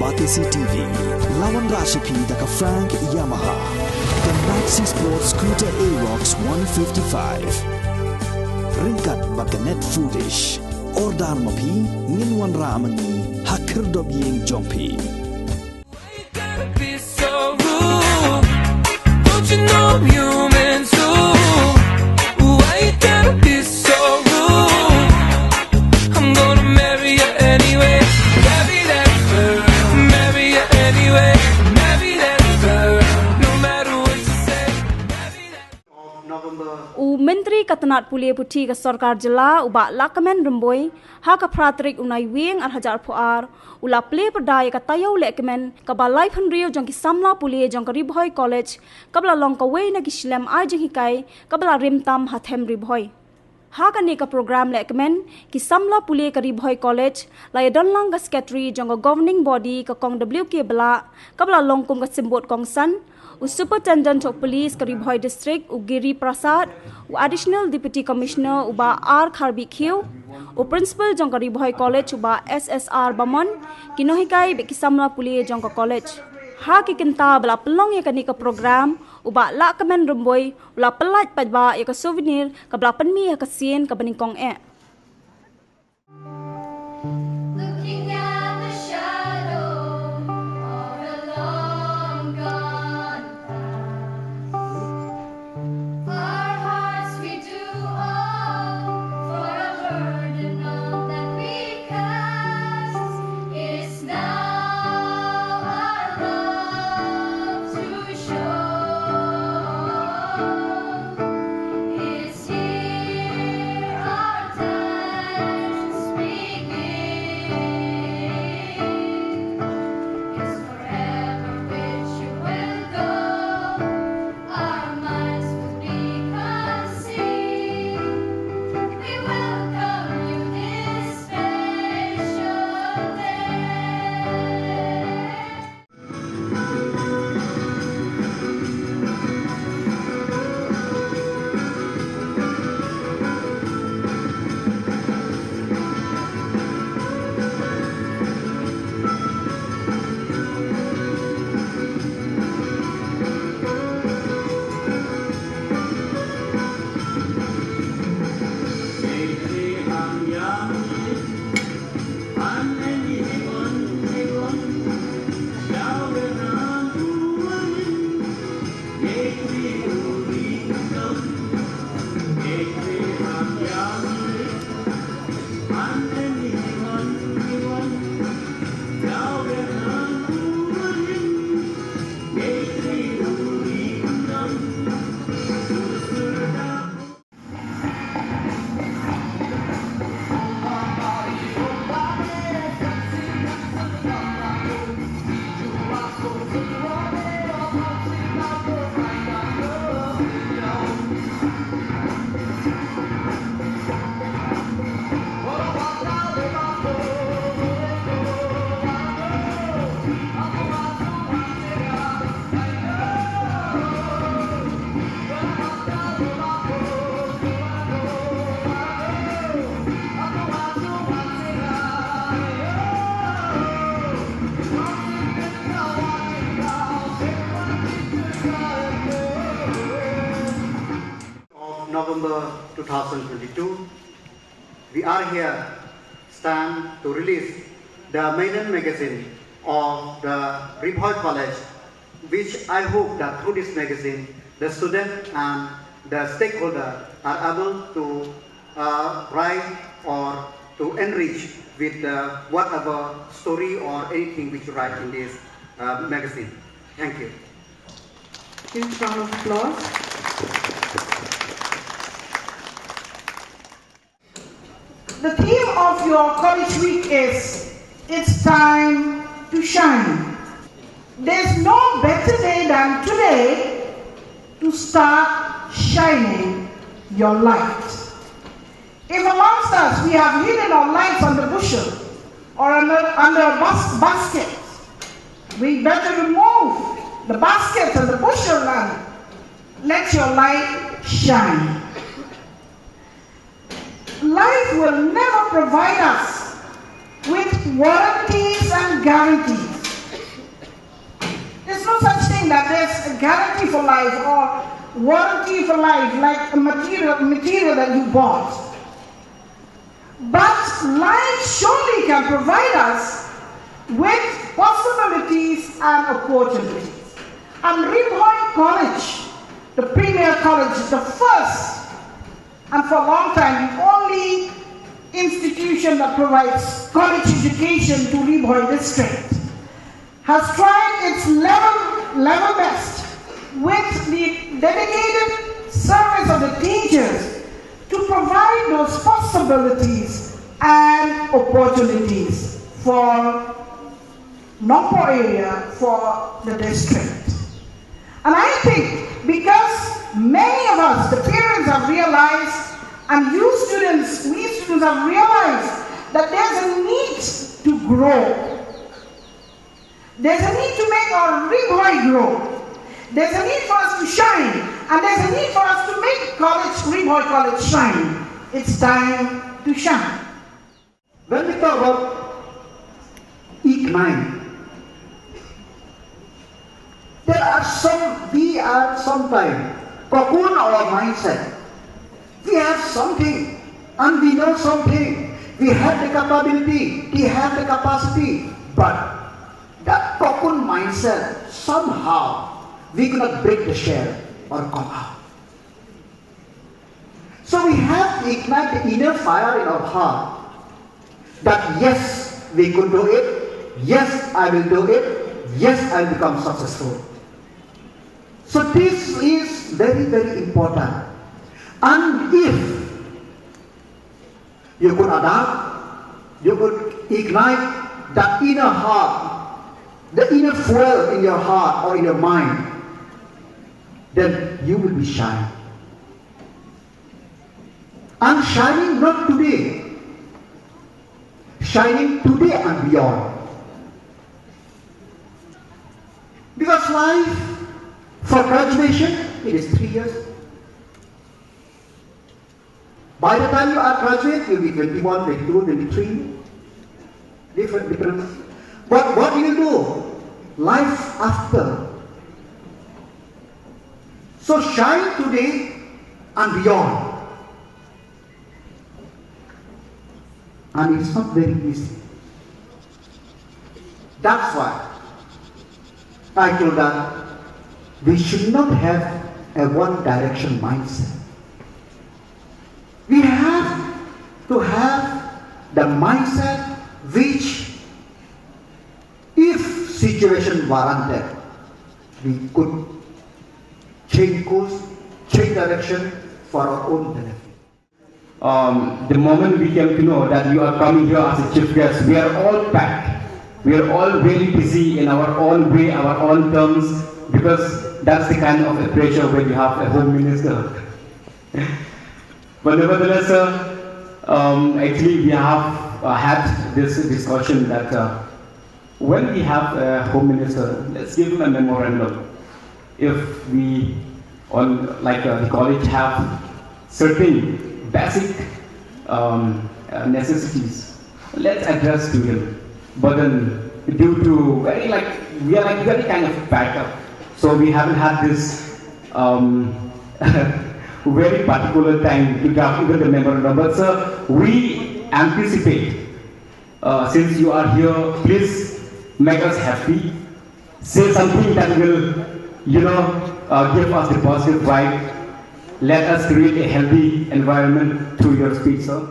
Batisi TV, Lawan Rashipi Daka Frank Yamaha, the Maxi Sports Scooter A-Rox 155, Ringkat Bakanet Foodish, Ordar Mapi, Ninwan Ramani, Hakir Dobying Jompi. Don't you know I'm human too? Why you gotta be so rude? I'm gonna marry you anyway. Marry that girl. Marry you anyway. Marry that girl. No matter what you say. Marry that. Myntri ka Tnat Pule Puthi ka Sarkar Jila uba Lehkmen Ribhoi ha ka pratrik unai wing ar hajar puar ula Pyrda ka Taïew Lehkmen ka balai phanrio jong ki samla Pule jong ka Ribhoi college kabla long ka wei na ki shlem ai jing hikai kabla rimtam hathem Ribhoi ha ka ne ka program Lehkmen ki samla Pule ka Ribhoi college lai donlang ka secretary jong ka governing body ka kong WK bala kabla long kum ka simbot kong san Superintendent of Police ka Ribhoi District Giri Prasad, Additional Deputy Commissioner uba R Kharbi Khiu, Principal jong ka Ribhoi College uba SSR Bamon, kinohikai be kisamla Pule jong ka college. Ha ki kinta bala pelong ya ka program uba Lehkmen Ribhoi ula pelat pajba ya ka souvenir ka bala penmi ya ka sien ka beningkong e. November 2022, we are here stand to release the maiden magazine of the Ribhoi College, which I hope that through this magazine, the student and the stakeholder are able to write or to enrich with whatever story or anything which you write in this magazine. Thank you. Huge round of applause. The theme of your college week is, it's time to shine. There's no better day than today to start shining your light. If amongst us we have hidden our lights on the bushel or under a basket, we better remove the basket and the bushel and let your light shine. Life will never provide us with warranties and guarantees. no such thing that there's a guarantee for life or warranty for life like a material that you bought. But life surely can provide us with possibilities and opportunities. And Ribhoi College, the premier college, the first and for a long time the only institution that provides college education to Ribhoi district, has tried its level best with the dedicated service of the teachers to provide those possibilities and opportunities for Nongpo area, for the district. And I think because many of us, the parents, have realized, and we students have realized that there's a need to grow. There's a need to make our Ribhoi grow. There's a need for us to shine. And there's a need for us to make Ribhoi College shine. It's time to shine. When we talk about Lehkmen, we are sometimes cocoon our mindset. We have something and we know something. We have the capability, we have the capacity, but that cocoon mindset, somehow we cannot break the shell or come out. So we have to ignite the inner fire in our heart that yes, we could do it, yes, I will do it, yes, I will become successful. So this is very, very important. And if you could adapt, you could ignite that inner heart, the inner fuel in your heart or in your mind, then you will be shining. And shining not today, shining today and beyond. Because life, for graduation, it is 3 years. By the time you are graduate, you will be 21, 22, 23. Different. But what do you do? Life after. So shine today and beyond. And it's not very easy. That's why I feel that we should not have a one-direction mindset. We have to have the mindset which, if situation warranted, we could change course, change direction for our own benefit. The moment we came to know that you are coming here as a chief guest, we are all packed. We are all very busy in our own way, our own terms, because that's the kind of a pressure when you have a home minister. But nevertheless, actually we have had this discussion that when we have a home minister, let's give him a memorandum. If we, the college, have certain basic necessities, let's address to him. But then, due to we are very kind of backed up, so we haven't had this very particular time to draft even the memorandum. But sir, we anticipate, since you are here, please make us happy. Say something that will, give us the positive vibe. Let us create a healthy environment through your speech, sir.